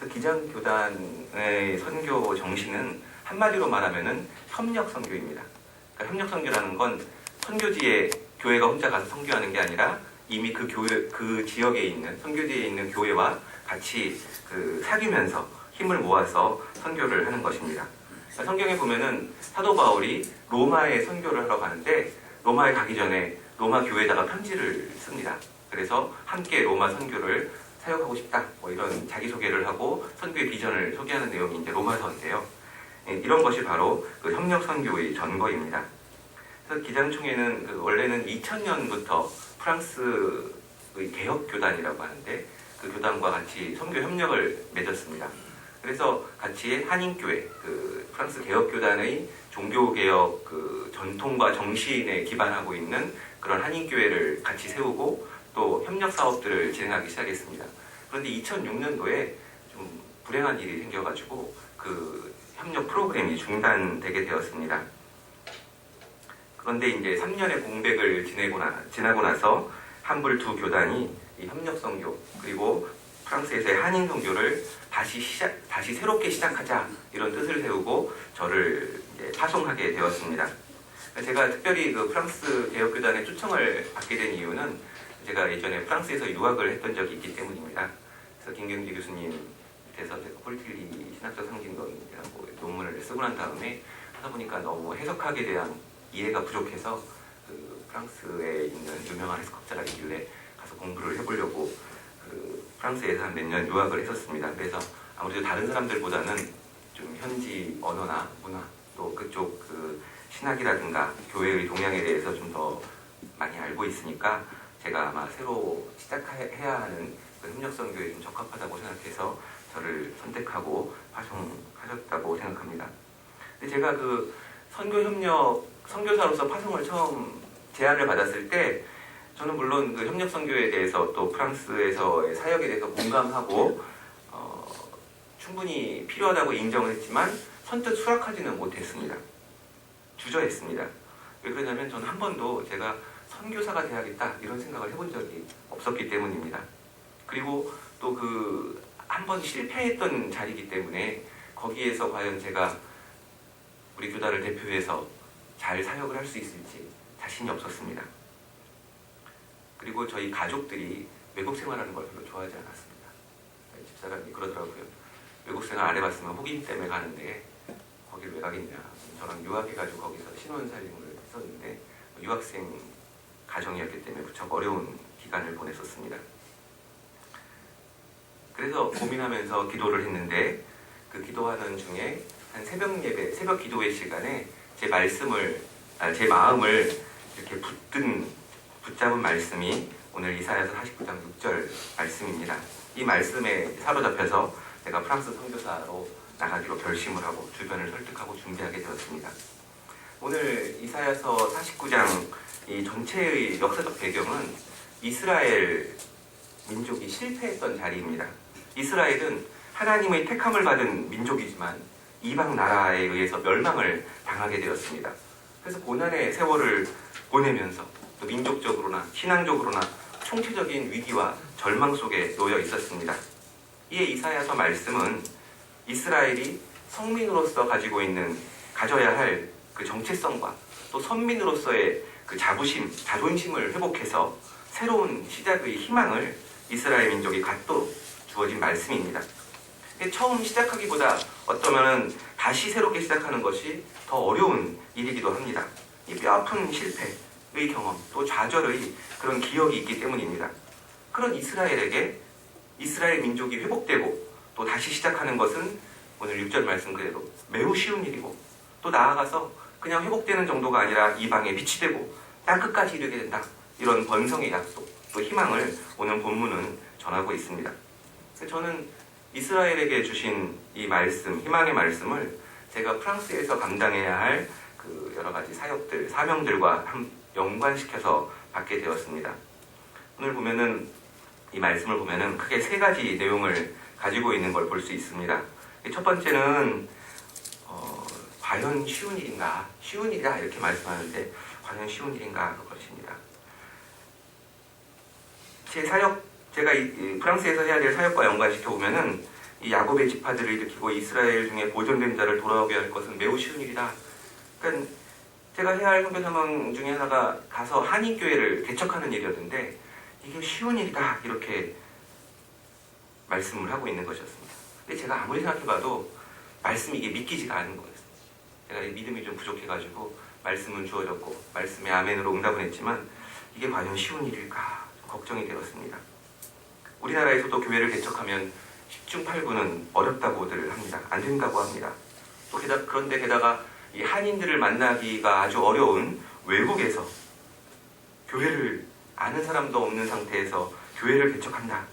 그래서 기장교단의 선교 정신은 한마디로 말하면은 협력 선교입니다. 그러니까 협력 선교라는 건 선교지에 교회가 혼자 가서 선교하는 게 아니라 이미 그 교회, 그 지역에 있는 선교지에 있는 교회와 같이 사귀면서 힘을 모아서 선교를 하는 것입니다. 그러니까 성경에 보면은 사도 바울이 로마에 선교를 하러 가는데 로마에 가기 전에 로마 교회에다가 편지를 씁니다. 그래서 함께 로마 선교를 사역하고 싶다, 뭐 이런 자기소개를 하고 선교의 비전을 소개하는 내용이 이제 로마서인데요. 이런 것이 바로 그 협력 선교의 전거입니다. 그래서 기장총회는 원래는 2000년부터 프랑스의 개혁교단이라고 하는데 그 교단과 같이 선교 협력을 맺었습니다. 그래서 같이 한인교회, 프랑스 개혁교단의 종교개혁 전통과 정신에 기반하고 있는 그런 한인교회를 같이 세우고 또 협력 사업들을 진행하기 시작했습니다. 그런데 2006년도에 좀 불행한 일이 생겨가지고 그 협력 프로그램이 중단되게 되었습니다. 그런데 이제 3년의 공백을 지나고 나서 한불 두 교단이 이 협력 선교 그리고 프랑스에서의 한인 선교를 다시 새롭게 시작하자 이런 뜻을 세우고 저를 이제 파송하게 되었습니다. 제가 특별히 그 프랑스 개혁교단의 초청을 받게 된 이유는 제가 예전에 프랑스에서 유학을 했던 적이 있기 때문입니다. 그래서 김경지 교수님 밑에서 제가 폴틸리 신학적 상징론이라고 논문을 쓰고 난 다음에 하다 보니까 너무 해석학에 대한 이해가 부족해서 프랑스에 있는 유명한 해석학자가 있길래 가서 공부를 해보려고 프랑스에서 한 몇 년 유학을 했었습니다. 그래서 아무래도 다른 사람들보다는 좀 현지 언어나 문화 또 그쪽 신학이라든가 교회의 동향에 대해서 좀 더 많이 알고 있으니까 제가 아마 새로 시작해야 하는 협력선교에 좀 적합하다고 생각해서 저를 선택하고 파송하셨다고 생각합니다. 근데 제가 선교사로서 파송을 처음 제안을 받았을 때 저는 물론 협력선교에 대해서 또 프랑스에서의 사역에 대해서 공감하고 충분히 필요하다고 인정을 했지만 선뜻 수락하지는 못했습니다. 주저했습니다. 왜 그러냐면 저는 한 번도 제가 선교사가 돼야겠다 이런 생각을 해본 적이 없었기 때문입니다. 그리고 또 한 번 실패했던 자리이기 때문에 거기에서 과연 제가 우리 교단을 대표해서 잘 사역을 할 수 있을지 자신이 없었습니다. 그리고 저희 가족들이 외국 생활하는 걸 별로 좋아하지 않았습니다. 집사람이 그러더라고요. 외국 생활 안 해봤으면 혹인 때문에 가는데 거길 왜 가겠냐. 저는 유학해가지고 거기서 신혼살림을 했었는데 유학생 가정이었기 때문에 무척 어려운 기간을 보냈었습니다. 그래서 고민하면서 기도를 했는데 그 기도하는 중에 한 새벽 기도회 시간에 제 마음을 이렇게 붙잡은 말씀이 오늘 이사야서 49장 6절 말씀입니다. 이 말씀에 사로잡혀서 제가 프랑스 선교사로 나가기로 결심을 하고 주변을 설득하고 준비하게 되었습니다. 오늘 이사야서 49장 이 전체의 역사적 배경은 이스라엘 민족이 실패했던 자리입니다. 이스라엘은 하나님의 택함을 받은 민족이지만 이방 나라에 의해서 멸망을 당하게 되었습니다. 그래서 고난의 세월을 보내면서 또 민족적으로나 신앙적으로나 총체적인 위기와 절망 속에 놓여 있었습니다. 이에 이사야서 말씀은 이스라엘이 성민으로서 가져야 할 그 정체성과 또 선민으로서의 그 자존심을 회복해서 새로운 시작의 희망을 이스라엘 민족이 갖도록 주어진 말씀입니다. 처음 시작하기보다 어쩌면 다시 새롭게 시작하는 것이 더 어려운 일이기도 합니다. 이 뼈아픈 실패의 경험, 또 좌절의 그런 기억이 있기 때문입니다. 그런 이스라엘에게 이스라엘 민족이 회복되고 또 다시 시작하는 것은 오늘 6절 말씀 그대로 매우 쉬운 일이고 또 나아가서 그냥 회복되는 정도가 아니라 이방에 빛이 되고 땅끝까지 이르게 된다. 이런 번성의 약속, 또 희망을 오늘 본문은 전하고 있습니다. 저는 이스라엘에게 주신 이 말씀, 희망의 말씀을 제가 프랑스에서 감당해야 할 여러 가지 사역들, 사명들과 연관시켜서 받게 되었습니다. 오늘 보면은 이 말씀을 보면은 크게 세 가지 내용을 가지고 있는 걸 볼 수 있습니다. 첫 번째는 과연 쉬운 일인가? 쉬운 일이다 이렇게 말씀하는데 과연 쉬운 일인가? 그것입니다. 제가 이 프랑스에서 해야 될 사역과 연관시켜 보면은 이 야곱의 지파들을 일으키고 이스라엘 중에 보존된 자를 돌아오게 할 것은 매우 쉬운 일이다. 그러니까 제가 해야 할 선교 사명 중에 하나가 가서 한인교회를 개척하는 일이었는데 이게 쉬운 일이다 이렇게 말씀을 하고 있는 것이었습니다. 근데 제가 아무리 생각해봐도 말씀이 이게 믿기지가 않은 거였어요. 제가 믿음이 좀 부족해가지고 말씀은 주어졌고 말씀에 아멘으로 응답을 했지만 이게 과연 쉬운 일일까 좀 걱정이 되었습니다. 우리나라에서도 교회를 개척하면 10중 8구는 어렵다고들 합니다. 안 된다고 합니다. 또 그런데 게다가 이 한인들을 만나기가 아주 어려운 외국에서 교회를 아는 사람도 없는 상태에서 교회를 개척한다.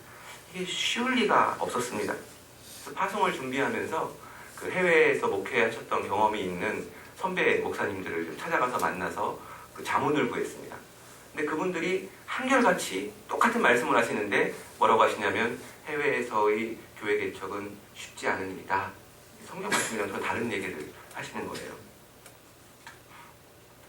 이게 쉬울 리가 없었습니다. 그래서 파송을 준비하면서 그 해외에서 목회하셨던 경험이 있는 선배 목사님들을 좀 찾아가서 만나서 그 자문을 구했습니다. 근데 그분들이 한결같이 똑같은 말씀을 하시는데 뭐라고 하시냐면 해외에서의 교회 개척은 쉽지 않은 일이다. 성경 말씀이랑 좀 다른 얘기를 하시는 거예요.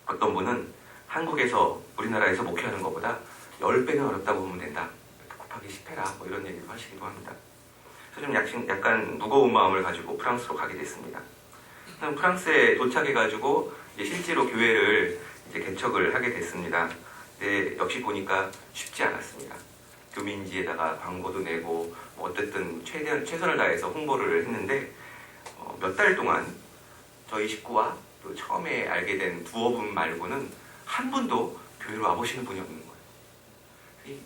어떤 분은 한국에서 우리나라에서 목회하는 것보다 10배는 어렵다고 보면 된다. 곱하기 10해라 뭐 이런 얘기를 하시기도 합니다. 그래서 좀 약간 무거운 마음을 가지고 프랑스로 가게 됐습니다. 프랑스에 도착해가지고 이제 실제로 교회를 이제 개척을 하게 됐습니다. 근데 역시 보니까 쉽지 않았습니다. 교민지에다가 광고도 내고 뭐 어쨌든 최선을 다해서 홍보를 했는데 몇 달 동안 저희 식구와 또 처음에 알게 된 두어 분 말고는 한 분도 교회로 와보시는 분이 없는 거예요.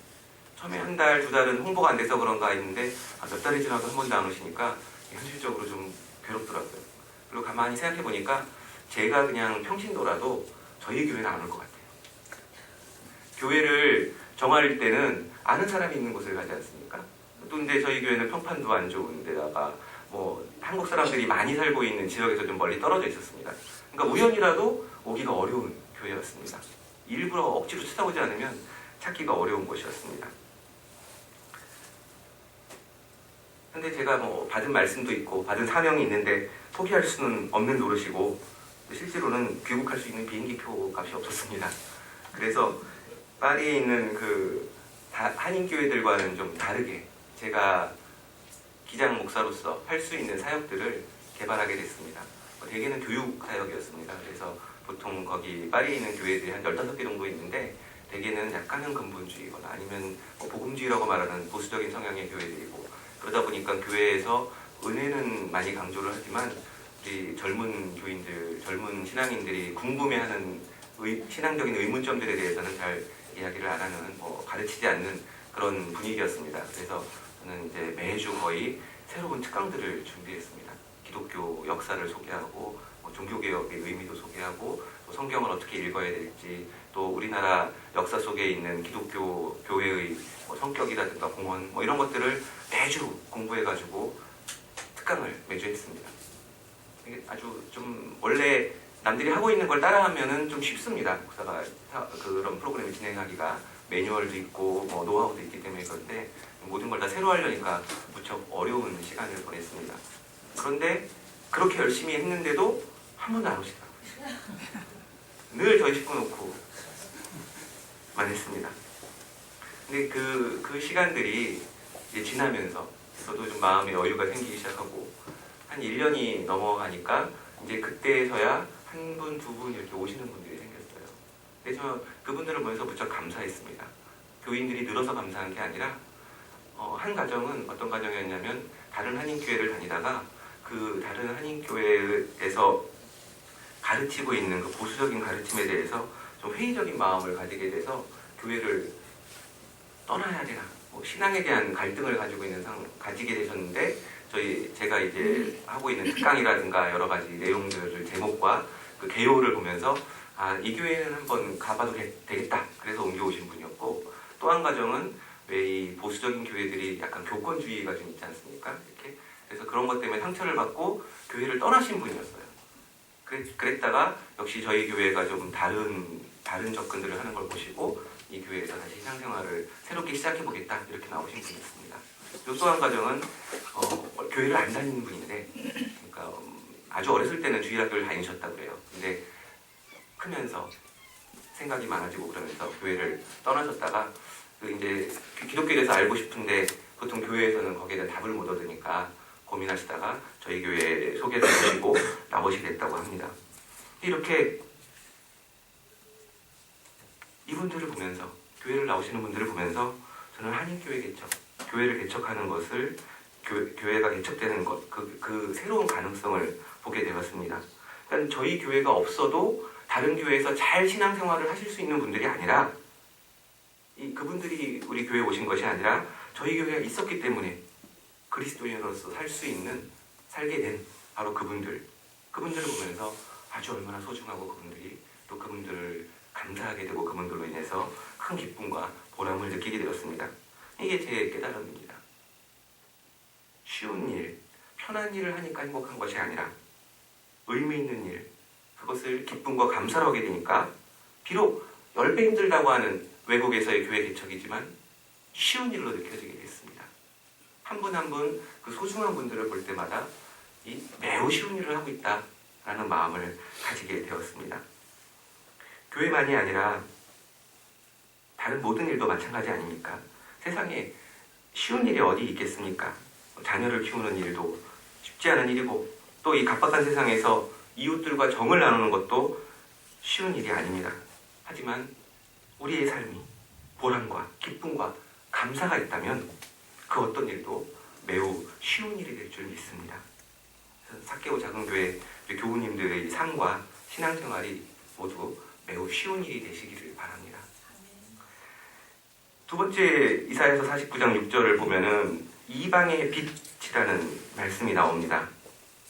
처음에 한 달, 두 달은 홍보가 안 돼서 그런가 했는데 몇 달이 지나도 한 번도 안 오시니까 현실적으로 좀 괴롭더라고요. 그리고 가만히 생각해 보니까 제가 그냥 평신도라도 저희 교회는 안 올 것 같아요. 교회를 정할 때는 아는 사람이 있는 곳을 가지 않습니까? 또 근데 저희 교회는 평판도 안 좋은 데다가 뭐 한국 사람들이 많이 살고 있는 지역에서 좀 멀리 떨어져 있었습니다. 그러니까 우연이라도 오기가 어려운 교회였습니다. 일부러 억지로 찾아오지 않으면 찾기가 어려운 곳이었습니다. 근데 제가 뭐 받은 말씀도 있고 받은 사명이 있는데 포기할 수는 없는 노릇이고 실제로는 귀국할 수 있는 비행기표 값이 없었습니다. 그래서 파리에 있는 그 한인교회들과는 좀 다르게 제가 기장 목사로서 할 수 있는 사역들을 개발하게 됐습니다. 대개는 교육 사역이었습니다. 그래서 보통 거기 파리에 있는 교회들이 한 15개 정도 있는데 대개는 약간은 근본주의거나 아니면 복음주의라고 말하는 보수적인 성향의 교회들이고 그러다 보니까 교회에서 은혜는 많이 강조를 하지만 우리 젊은 교인들, 젊은 신앙인들이 궁금해하는 신앙적인 의문점들에 대해서는 잘 이야기를 안 하는, 가르치지 않는 그런 분위기였습니다. 그래서 저는 이제 매주 거의 새로운 특강들을 준비했습니다. 기독교 역사를 소개하고, 종교개혁의 의미도 소개하고, 또 성경을 어떻게 읽어야 될지, 또 우리나라 역사 속에 있는 기독교 교회의 성격이라든가 공헌, 이런 것들을 매주 공부해가지고 특강을 매주 했습니다. 이게 아주 좀 원래 남들이 하고 있는 걸 따라하면은 좀 쉽습니다. 목사가 그런 프로그램을 진행하기가 매뉴얼도 있고 노하우도 있기 때문에 그런데 모든 걸 다 새로 하려니까 무척 어려운 시간을 보냈습니다. 그런데 그렇게 열심히 했는데도 한 번도 안 오시더라고요. 늘 저희 식구 놓고만 했습니다. 근데 그 시간들이 이제 지나면서 저도 좀 마음의 여유가 생기기 시작하고 한 1년이 넘어가니까 이제 그때서야 한 분, 두 분 이렇게 오시는 분들이 생겼어요. 근데 저 그분들을 보면서 무척 감사했습니다. 교인들이 늘어서 감사한 게 아니라 한 가정은 어떤 가정이었냐면 다른 한인교회를 다니다가 그 다른 한인교회에서 가르치고 있는 그 보수적인 가르침에 대해서 좀 회의적인 마음을 가지게 돼서 교회를 떠나야 되나 신앙에 대한 갈등을 가지게 되셨는데 제가 이제 하고 있는 특강이라든가 여러 가지 내용들을 제목과 그 개요를 보면서 이 교회는 한번 가봐도 되겠다. 그래서 옮겨오신 분이었고 또 한 가정은 왜 이 보수적인 교회들이 약간 교권주의가 좀 있지 않습니까? 이렇게 그래서 그런 것 때문에 상처를 받고 교회를 떠나신 분이었어요. 그랬다가 역시 저희 교회가 좀 다른 접근들을 하는 걸 보시고 이 교회에서 다시 신앙생활을 새롭게 시작해보겠다 이렇게 나오신 분이었습니다. 또 한 가정은 교회를 안 다니는 분인데 그러니까 아주 어렸을 때는 주일학교를 다니셨다고 그래요. 근데 크면서 생각이 많아지고 그러면서 교회를 떠나셨다가 이제 기독교에 대해서 알고 싶은데 보통 교회에서는 거기에 대한 답을 못 얻으니까 고민하시다가 저희 교회 소개를 해주시고 나오시게 됐다고 합니다. 이렇게 이분들을 보면서, 교회를 나오시는 분들을 보면서 저는 한인교회 개척, 교회를 개척하는 것을, 교회가 개척되는 것, 그 새로운 가능성을 보게 되었습니다. 그러니까 저희 교회가 없어도 다른 교회에서 잘 신앙생활을 하실 수 있는 분들이 아니라, 그분들이 우리 교회에 오신 것이 아니라 저희 교회가 있었기 때문에 그리스도인으로서 살게 된 바로 그분들을 보면서 아주 얼마나 소중하고, 그분들이 또 그분들을 감사하게 되고 그분들로 인해서 큰 기쁨과 보람을 느끼게 되었습니다. 이게 제 깨달음입니다. 쉬운 일, 편한 일을 하니까 행복한 것이 아니라 의미 있는 일, 그것을 기쁨과 감사로 하게 되니까 비록 10배 힘들다고 하는 외국에서의 교회 개척이지만 쉬운 일로 느껴지게 됐습니다. 한 분 한 분 그 소중한 분들을 볼 때마다 이 매우 쉬운 일을 하고 있다라는 마음을 가지게 되었습니다. 교회만이 아니라 다른 모든 일도 마찬가지 아닙니까? 세상에 쉬운 일이 어디 있겠습니까? 자녀를 키우는 일도 쉽지 않은 일이고, 또 이 각박한 세상에서 이웃들과 정을 나누는 것도 쉬운 일이 아닙니다. 하지만 우리의 삶이 보람과 기쁨과 감사가 있다면 그 어떤 일도 매우 쉬운 일이 될 줄 믿습니다. 사케오 작은교회 교우님들의 삶과 신앙생활이 모두 매우 쉬운 일이 되시기를 바랍니다. 두 번째, 이사야서 49장 6절을 보면은 이방의 빛이라는 말씀이 나옵니다.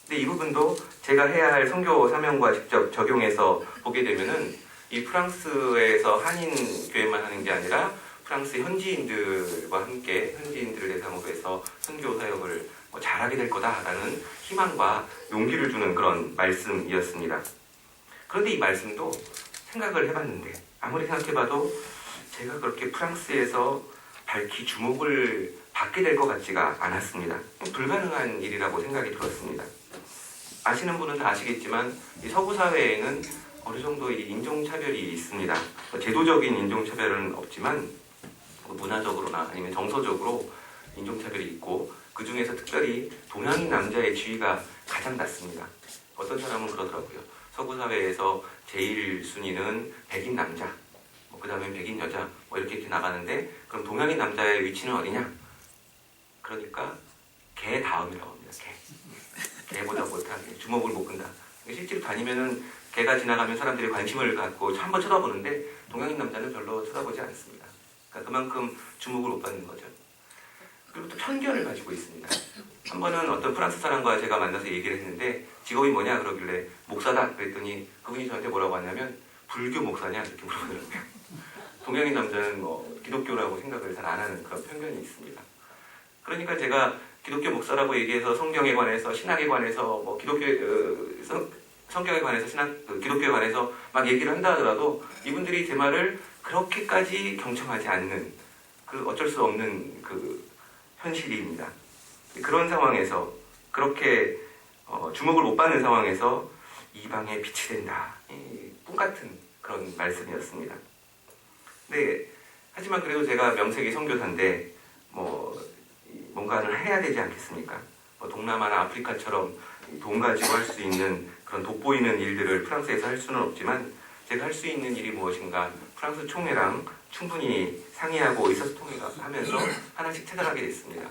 근데 이 부분도 제가 해야 할 선교 사명과 직접 적용해서 보게 되면은 이 프랑스에서 한인 교회만 하는 게 아니라 프랑스 현지인들과 함께 현지인들을 대상으로 해서 선교 사역을 잘하게 될 거다라는 희망과 용기를 주는 그런 말씀이었습니다. 그런데 이 말씀도 생각을 해봤는데, 아무리 생각해봐도 제가 그렇게 프랑스에서 밝히 주목을 받게 될 것 같지가 않았습니다. 불가능한 일이라고 생각이 들었습니다. 아시는 분은 다 아시겠지만 이 서구 사회에는 어느 정도 이 인종차별이 있습니다. 제도적인 인종차별은 없지만 문화적으로나 아니면 정서적으로 인종차별이 있고, 그 중에서 특별히 동양인 남자의 지위가 가장 낮습니다. 어떤 사람은 그러더라고요. 서구 사회에서 제일 순위는 백인 남자, 그 다음에 백인 여자, 이렇게 나가는데, 그럼 동양인 남자의 위치는 어디냐? 그러니까 개 다음이라고 합니다. 개보다 못하게 주목을 못 끈다. 실제로 다니면은 개가 지나가면 사람들이 관심을 갖고 한번 쳐다보는데 동양인 남자는 별로 쳐다보지 않습니다. 그러니까 그만큼 주목을 못 받는 거죠. 그리고 또 편견을 가지고 있습니다. 한 번은 어떤 프랑스 사람과 제가 만나서 얘기를 했는데, 직업이 뭐냐 그러길래 목사다 그랬더니 그분이 저한테 뭐라고 하냐면 불교 목사냐 이렇게 물어보더라고요. 동양인 남자는 기독교라고 생각을 잘 안 하는 그런 편견이 있습니다. 그러니까 제가 기독교 목사라고 얘기해서 성경에 관해서, 신학에 관해서, 성경에 관해서, 기독교에 관해서 막 얘기를 한다 하더라도 이분들이 제 말을 그렇게까지 경청하지 않는, 어쩔 수 없는 현실입니다. 그런 상황에서, 그렇게 주목을 못 받는 상황에서 이방의 빛이 된다. 꿈 같은 그런 말씀이었습니다. 네, 하지만 그래도 제가 명색이 선교사인데 뭔가를 해야 되지 않겠습니까? 동남아나 아프리카처럼 돈 가지고 할 수 있는 그런 돋보이는 일들을 프랑스에서 할 수는 없지만, 제가 할 수 있는 일이 무엇인가 프랑스 총회랑 충분히 상의하고 의사소통하면서 하나씩 찾아가게 됐습니다.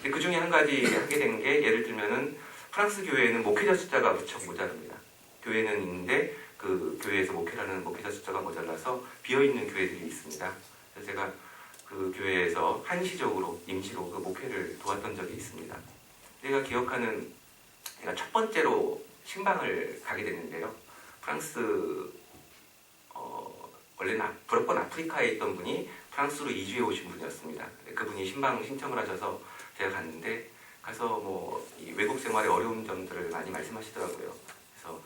그 중에 한 가지 하게 된 게, 예를 들면은 프랑스 교회에는 목회자 숫자가 무척 모자랍니다. 교회는 있는데 그 교회에서 목회라는 목회자 숫자가 모자라서 비어있는 교회들이 있습니다. 그래서 제가 그 교회에서 한시적으로, 임시로 그 목회를 도왔던 적이 있습니다. 제가 첫 번째로 신방을 가게 됐는데요. 프랑스, 원래는 불어권 아프리카에 있던 분이 프랑스로 이주해 오신 분이었습니다. 그분이 신방 신청을 하셔서 제가 갔는데, 가서 이 외국 생활의 어려운 점들을 많이 말씀하시더라고요. 그래서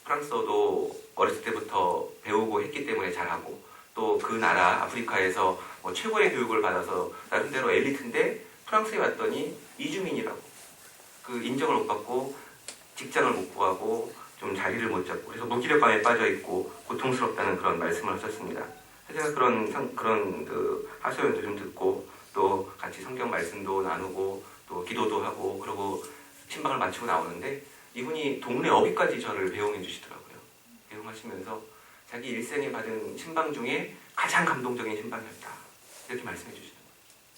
프랑스어도 어렸을 때부터 배우고 했기 때문에 잘하고, 또 그 나라 아프리카에서 최고의 교육을 받아서 나름대로 엘리트인데 프랑스에 왔더니 이주민이라고, 그 인정을 못 받고 직장을 못 구하고 좀 자리를 못 잡고, 그래서 무기력감에 빠져 있고 고통스럽다는 그런 말씀을 하셨습니다. 제가 그런 하소연도 좀 듣고, 또 같이 성경 말씀도 나누고, 또 기도도 하고 그러고 신방을 마치고 나오는데 이분이 동네 어귀까지 저를 배웅해 주시더라고요. 배웅하시면서 자기 일생에 받은 신방 중에 가장 감동적인 신방이었다. 이렇게 말씀해 주시는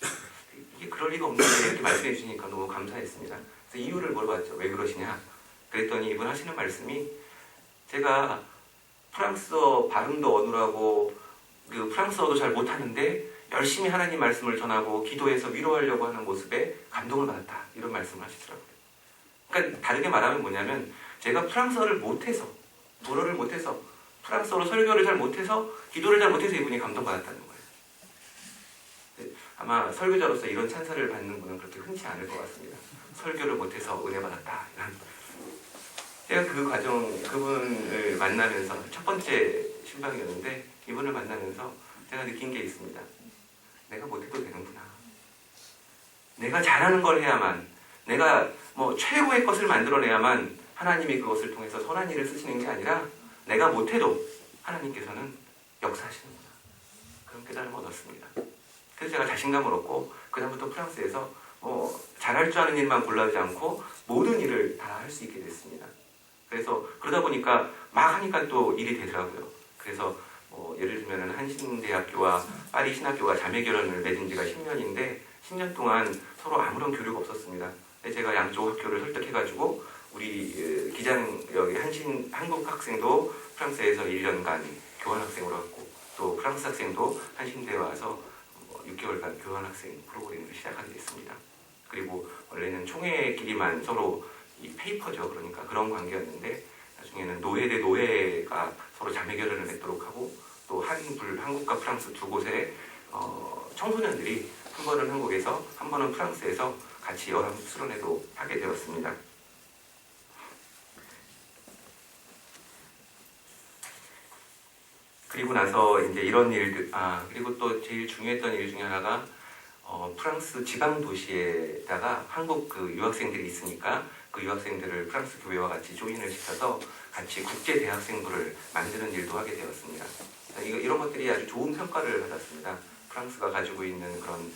거예요. 이게 그럴 리가 없는데 이렇게 말씀해 주시니까 너무 감사했습니다. 그래서 이유를 물어봤죠. 왜 그러시냐? 그랬더니 이분 하시는 말씀이 제가 프랑스어 발음도 어눌하고 그 프랑스어도 잘 못하는데 열심히 하나님 말씀을 전하고 기도해서 위로하려고 하는 모습에 감동을 받았다. 이런 말씀을 하시더라고요. 그러니까 다르게 말하면 뭐냐면 제가 프랑스어를 못해서 불어를 못해서 프랑스어로 설교를 잘 못해서 기도를 잘 못해서 이분이 감동받았다는 거예요. 아마 설교자로서 이런 찬사를 받는 분은 그렇게 흔치 않을 것 같습니다. 설교를 못해서 은혜 받았다. 제가 그 과정, 그분을 만나면서 첫 번째 신방이었는데 이분을 만나면서 제가 느낀 게 있습니다. 내가 못해도 되는구나. 내가 잘하는 걸 해야만, 내가 뭐 최고의 것을 만들어내야만 하나님이 그것을 통해서 선한 일을 쓰시는 게 아니라 내가 못해도 하나님께서는 역사하시는구나. 그런 깨달음을 얻었습니다. 그래서 제가 자신감을 얻고 그다음부터 프랑스에서 잘할 줄 아는 일만 골라오지 않고 모든 일을 다 할 수 있게 됐습니다. 그래서 그러다 보니까 막 하니까 또 일이 되더라고요. 그래서 예를 들면 한신대학교와 파리 신학교가 자매 결혼을 맺은 지가 10년인데 10년 동안 서로 아무런 교류가 없었습니다. 제가 양쪽 학교를 설득해가지고 우리 기장 여기 한국 학생도 프랑스에서 1년간 교환학생으로 왔고 또 프랑스 학생도 한신대에 와서 6개월간 교환학생 프로그램을 시작하게 됐습니다. 그리고 원래는 총회끼리만 서로 이 페이퍼죠. 그러니까 그런 관계였는데 나중에는 노예 대 노예가 서로 자매 결혼을 맺도록 하고 또 한국과 프랑스 두 곳에 청소년들이 한 번은 한국에서 한 번은 프랑스에서 같이 여름 수련회도 하게 되었습니다. 그리고 나서 이제 이런 일들, 그리고 또 제일 중요했던 일 중에 하나가 프랑스 지방 도시에다가 한국 그 유학생들이 있으니까 그 유학생들을 프랑스 교회와 같이 조인을 시켜서 같이 국제 대학생부를 만드는 일도 하게 되었습니다. 이런 것들이 아주 좋은 평가를 받았습니다. 프랑스가 가지고 있는 그런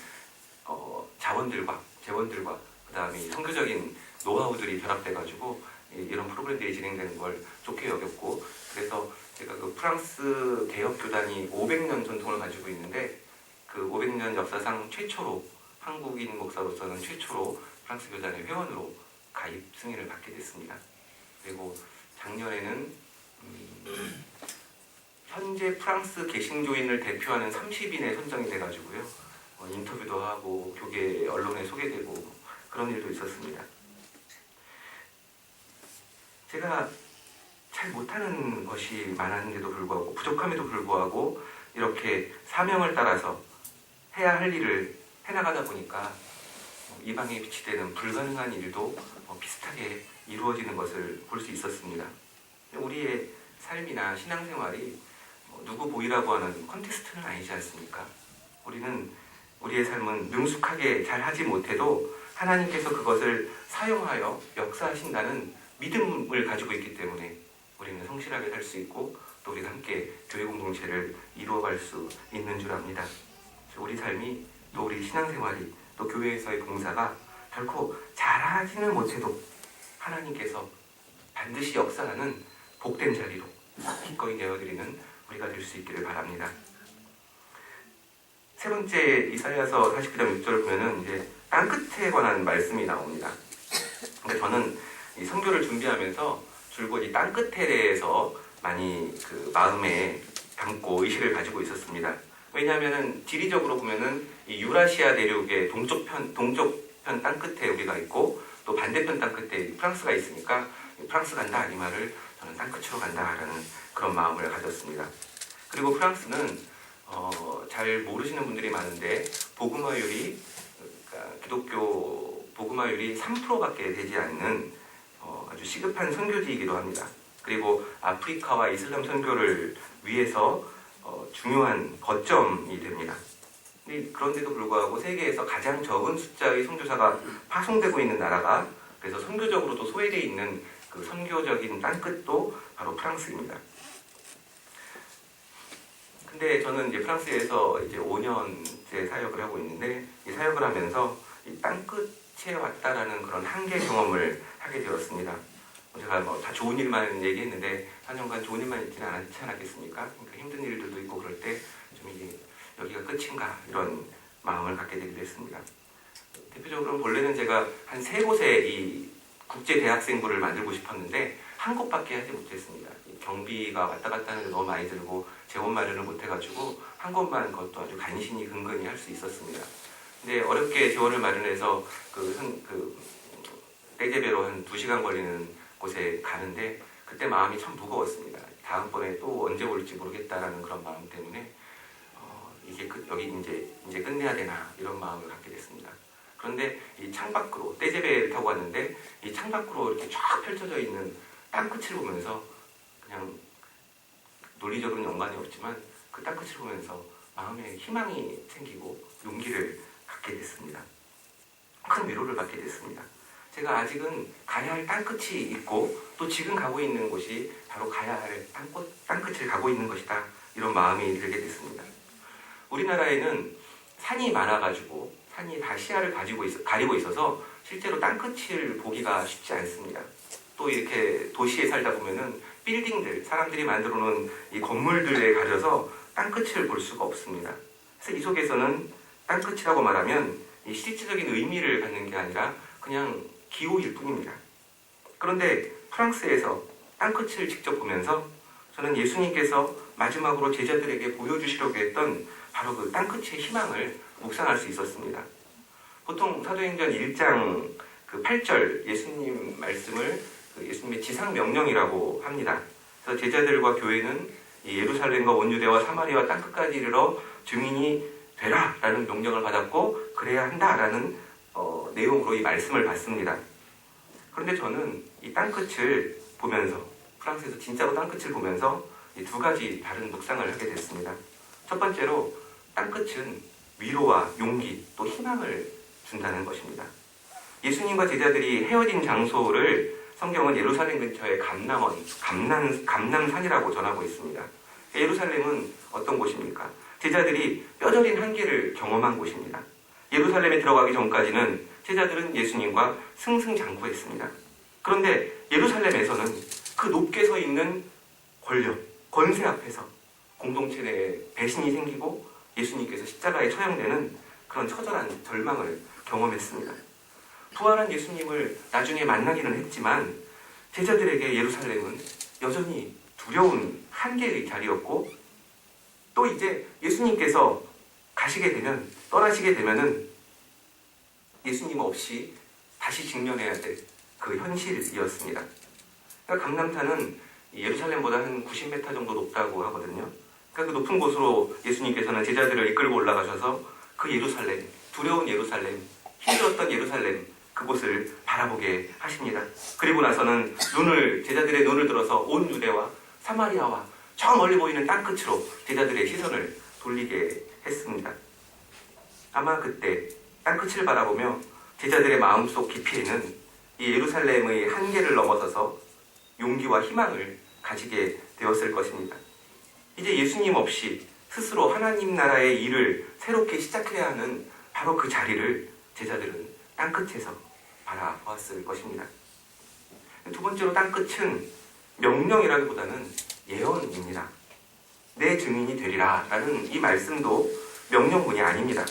자원들과 재원들과 그다음에 선교적인 노하우들이 결합돼가지고 이런 프로그램들이 진행되는 걸 좋게 여겼고 그래서 제가 그 프랑스 대역 교단이 500년 전통을 가지고 있는데 그 500년 역사상 최초로 한국인 목사로서는 최초로 프랑스 교단의 회원으로 가입 승인을 받게 됐습니다. 그리고 작년에는 현재 프랑스 개신교인을 대표하는 30인에 선정이 돼가지고요. 인터뷰도 하고 교계 언론에 소개되고 그런 일도 있었습니다. 제가 잘 못하는 것이 많았는데도 불구하고 부족함에도 불구하고 이렇게 사명을 따라서 해야 할 일을 해나가다 보니까 이방에 빛이 되는 불가능한 일도 비슷하게 이루어지는 것을 볼 수 있었습니다. 우리의 삶이나 신앙생활이 누구 보이라고 하는 콘테스트는 아니지 않습니까? 우리의 삶은 능숙하게 잘 하지 못해도 하나님께서 그것을 사용하여 역사하신다는 믿음을 가지고 있기 때문에 우리는 성실하게 살 수 있고 또 우리가 함께 교회 공동체를 이루어갈 수 있는 줄 압니다. 우리 삶이 또 우리 신앙생활이 또 교회에서의 봉사가 결코 잘하지는 못해도 하나님께서 반드시 역사하는 복된 자리로 기꺼이 내어드리는 우리가 될 수 있기를 바랍니다. 세 번째 이사야서 49장 6절을 보면은 이제 땅끝에 관한 말씀이 나옵니다. 근데 저는 이 선교를 준비하면서 줄곧 이 땅끝에 대해서 많이 그 마음에 담고 의식을 가지고 있었습니다. 왜냐하면은 지리적으로 보면은 이 유라시아 대륙의 동쪽 편 땅끝에 우리가 있고 또 반대편 땅끝에 프랑스가 있으니까 프랑스 간다 이 말을 저는 땅끝으로 간다라는 그런 마음을 가졌습니다. 그리고 프랑스는 잘 모르시는 분들이 많은데 복음화율이 그러니까 기독교 복음화율이 3%밖에 되지 않는 아주 시급한 선교지이기도 합니다. 그리고 아프리카와 이슬람 선교를 위해서 중요한 거점이 됩니다. 그런데도 불구하고 세계에서 가장 적은 숫자의 선교사가 파송되고 있는 나라가 그래서 선교적으로도 소외되어 있는 그 선교적인 땅끝도 바로 프랑스입니다. 근데 저는 이제 프랑스에서 이제 5년째 사역을 하고 있는데 이 사역을 하면서 이 땅끝이 지체해왔다라는 그런 한계 경험을 하게 되었습니다. 제가 뭐 다 좋은 일만 얘기했는데 4년간 좋은 일만 있지는 않지 않았겠습니까? 그러니까 힘든 일들도 있고 그럴 때 좀 이게 여기가 끝인가 이런 마음을 갖게 되기도 했습니다. 대표적으로 본래는 제가 한 3곳에 이 국제대학생부를 만들고 싶었는데 한 곳밖에 하지 못했습니다. 경비가 왔다 갔다 하는 데 너무 많이 들고 재원 마련을 못해가지고 한 곳만 그것도 아주 간신히 근근히 할 수 있었습니다. 근데 어렵게 재원을 마련해서 떼제배로 한 2시간 걸리는 곳에 가는데 그때 마음이 참 무거웠습니다. 다음번에 또 언제 올지 모르겠다라는 그런 마음 때문에 이게 여기 이제 끝내야 되나 이런 마음을 갖게 됐습니다. 그런데 이 창밖으로 떼제배를 타고 왔는데 이 창밖으로 이렇게 쫙 펼쳐져 있는 땅끝을 보면서 그냥 논리적으로는 연관이 없지만 그 땅끝을 보면서 마음에 희망이 생기고 용기를 갖게 됐습니다. 큰 위로를 받게 됐습니다. 제가 아직은 가야 할 땅끝이 있고 또 지금 가고 있는 곳이 바로 가야 할 땅끝을 가고 있는 것이다. 이런 마음이 들게 됐습니다. 우리나라에는 산이 많아가지고 산이 다 시야를 가리고 있어서 실제로 땅끝을 보기가 쉽지 않습니다. 또 이렇게 도시에 살다 보면은 빌딩들, 사람들이 만들어 놓은 이 건물들에 가려서 땅끝을 볼 수가 없습니다. 그래서 이 속에서는 땅끝이라고 말하면 이 실질적인 의미를 갖는 게 아니라 그냥 기호일 뿐입니다. 그런데 프랑스에서 땅끝을 직접 보면서 저는 예수님께서 마지막으로 제자들에게 보여주시려고 했던 바로 그 땅끝의 희망을 묵상할 수 있었습니다. 보통 사도행전 1장 8절 예수님 말씀을 예수님의 지상명령이라고 합니다. 그래서 제자들과 교회는 예루살렘과 온 유대와 사마리아 땅끝까지 이르러 증인이 되라 라는 명령을 받았고 그래야 한다라는 내용으로 이 말씀을 받습니다. 그런데 저는 이 땅끝을 보면서 프랑스에서 진짜로 땅끝을 보면서 이 2가지 다른 묵상을 하게 됐습니다. 첫 번째로 땅끝은 위로와 용기 또 희망을 준다는 것입니다. 예수님과 제자들이 헤어진 장소를 성경은 예루살렘 근처의 감남산이라고 전하고 있습니다. 예루살렘은 어떤 곳입니까? 제자들이 뼈저린 한계를 경험한 곳입니다. 예루살렘에 들어가기 전까지는 제자들은 예수님과 승승장구했습니다. 그런데 예루살렘에서는 그 높게 서 있는 권력, 권세 앞에서 공동체 내에 배신이 생기고 예수님께서 십자가에 처형되는 그런 처절한 절망을 경험했습니다. 부활한 예수님을 나중에 만나기는 했지만 제자들에게 예루살렘은 여전히 두려운 한계의 자리였고 또 이제 예수님께서 떠나시게 되면은 예수님 없이 다시 직면해야 될 그 현실이었습니다. 그러니까 감남산은 예루살렘보다 한 90m 정도 높다고 하거든요. 그러니까 그 높은 곳으로 예수님께서는 제자들을 이끌고 올라가셔서 그 예루살렘, 두려운 예루살렘, 힘들었던 예루살렘 그곳을 바라보게 하십니다. 그리고 나서는 제자들의 눈을 들어서 온 유대와 사마리아와 저 멀리 보이는 땅끝으로 제자들의 시선을 돌리게 했습니다. 아마 그때 땅끝을 바라보며 제자들의 마음속 깊이에는 이 예루살렘의 한계를 넘어서서 용기와 희망을 가지게 되었을 것입니다. 이제 예수님 없이 스스로 하나님 나라의 일을 새롭게 시작해야 하는 바로 그 자리를 제자들은 땅끝에서 바라보았을 것입니다. 2번째로 땅끝은 명령이라기보다는 예언입니다. 내 증인이 되리라 라는 이 말씀도 명령문이 아닙니다.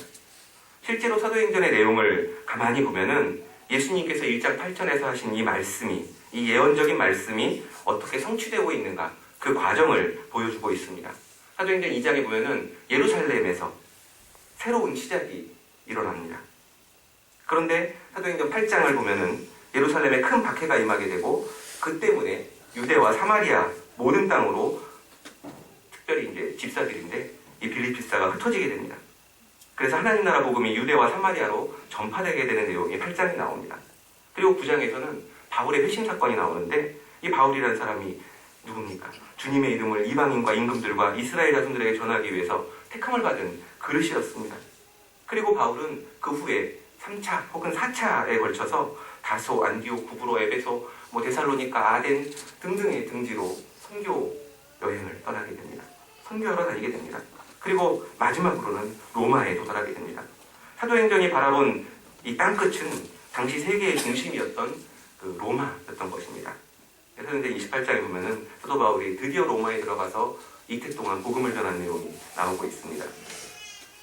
실제로 사도행전의 내용을 가만히 보면은 예수님께서 1장 8절에서 하신 이 말씀이, 이 예언적인 말씀이 어떻게 성취되고 있는가 그 과정을 보여주고 있습니다. 사도행전 2장에 보면은 예루살렘에서 새로운 시작이 일어납니다. 그런데 사도행전 8장을 보면은 예루살렘에 큰 박해가 임하게 되고 그 때문에 유대와 사마리아 모든 땅으로 특별히 이제 집사들인데 이 빌립비사가 흩어지게 됩니다. 그래서 하나님 나라 복음이 유대와 사마리아로 전파되게 되는 내용이 8장에 나옵니다. 그리고 9장에서는 바울의 회심 사건이 나오는데 이 바울이라는 사람이 누굽니까? 주님의 이름을 이방인과 임금들과 이스라엘 자손들에게 전하기 위해서 택함을 받은 그릇이었습니다. 그리고 바울은 그 후에 3차 혹은 4차에 걸쳐서 다소, 안디옥, 구브로, 에베소, 데살로니가, 아덴 등등의 등지로 선교 여행을 떠나게 됩니다. 선교하러 다니게 됩니다. 그리고 마지막으로는 로마에 도달하게 됩니다. 사도행전이 바라본 이 땅끝은 당시 세계의 중심이었던 그 로마였던 것입니다. 그래서 이제 28장에 보면은 사도 바울이 드디어 로마에 들어가서 이태 동안 복음을 전한 내용이 나오고 있습니다.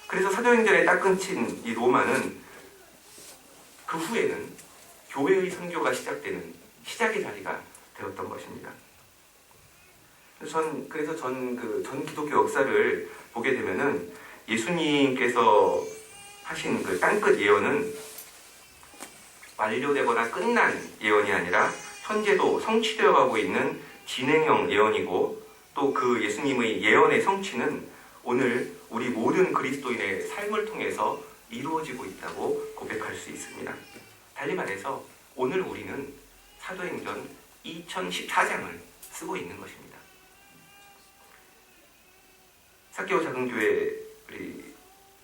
그래서 사도행전에 딱 끊친 이 로마는 그 후에는 교회의 선교가 시작되는 시작의 자리가 되었던 것입니다. 그래서 전 기독교 역사를 보게 되면은 예수님께서 하신 그 땅끝 예언은 완료되거나 끝난 예언이 아니라 현재도 성취되어 가고 있는 진행형 예언이고, 또 그 예수님의 예언의 성취는 오늘 우리 모든 그리스도인의 삶을 통해서 이루어지고 있다고 고백할 수 있습니다. 달리 말해서 오늘 우리는 사도행전 2014장을 쓰고 있는 것입니다. 사개오 작은교회 우리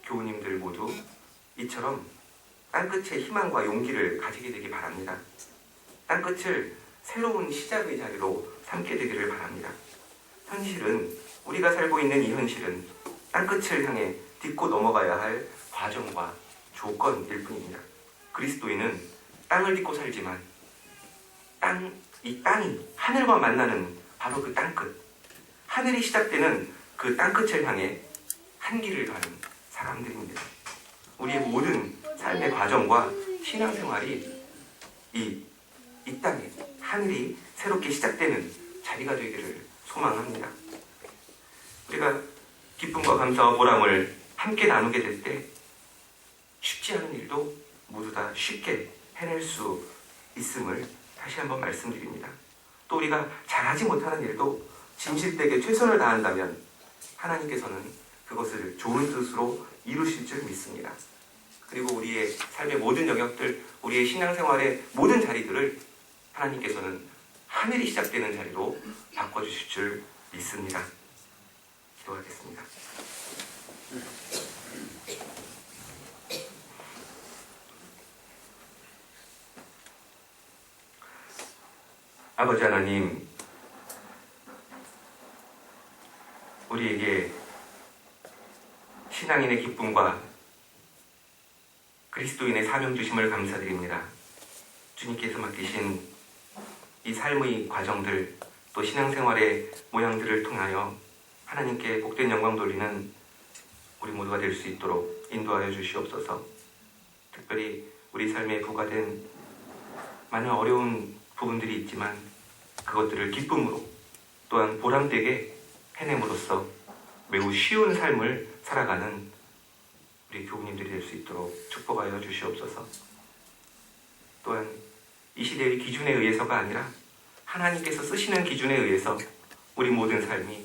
교우님들 모두 이처럼 땅끝에 희망과 용기를 가지게 되기 바랍니다. 땅끝을 새로운 시작의 자리로 삼게 되기를 바랍니다. 현실은, 우리가 살고 있는 이 현실은 땅끝을 향해 딛고 넘어가야 할 과정과 조건일 뿐입니다. 그리스도인은 땅을 딛고 살지만 이 땅이 하늘과 만나는 바로 그 땅끝, 하늘이 시작되는 그 땅끝을 향해 한 길을 가는 사람들입니다. 우리의 모든 삶의 과정과 신앙생활이 이 땅에 하늘이 새롭게 시작되는 자리가 되기를 소망합니다. 우리가 기쁨과 감사와 보람을 함께 나누게 될 때 쉽지 않은 일도 모두 다 쉽게 해낼 수 있음을 다시 한번 말씀드립니다. 또 우리가 잘하지 못하는 일도 진실되게 최선을 다한다면 하나님께서는 그것을 좋은 뜻으로 이루실 줄 믿습니다. 그리고 우리의 삶의 모든 영역들, 우리의 신앙생활의 모든 자리들을 하나님께서는 하늘이 시작되는 자리로 바꿔주실 줄 믿습니다. 기도하겠습니다. 아버지 하나님, 우리에게 신앙인의 기쁨과 그리스도인의 사명 주심을 감사드립니다. 주님께서 맡기신 이 삶의 과정들, 또 신앙생활의 모양들을 통하여 하나님께 복된 영광 돌리는 우리 모두가 될 수 있도록 인도하여 주시옵소서. 특별히 우리 삶에 부과된 많은 어려운 부분들이 있지만 그것들을 기쁨으로 또한 보람되게 해냄으로써 매우 쉬운 삶을 살아가는 우리 교우님들이 될 수 있도록 축복하여 주시옵소서. 또한 이 시대의 기준에 의해서가 아니라 하나님께서 쓰시는 기준에 의해서 우리 모든 삶이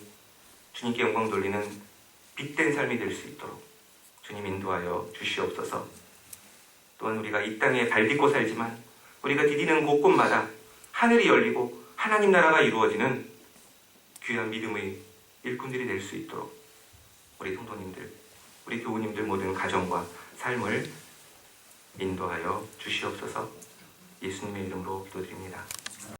주님께 영광 돌리는 빛된 삶이 될 수 있도록 주님 인도하여 주시옵소서. 또한 우리가 이 땅에 발딛고 살지만 우리가 디디는 곳곳마다 하늘이 열리고 하나님 나라가 이루어지는 귀한 믿음의 일꾼들이 될 수 있도록 우리 성도님들, 우리 교우님들 모든 가정과 삶을 인도하여 주시옵소서. 예수님의 이름으로 기도드립니다.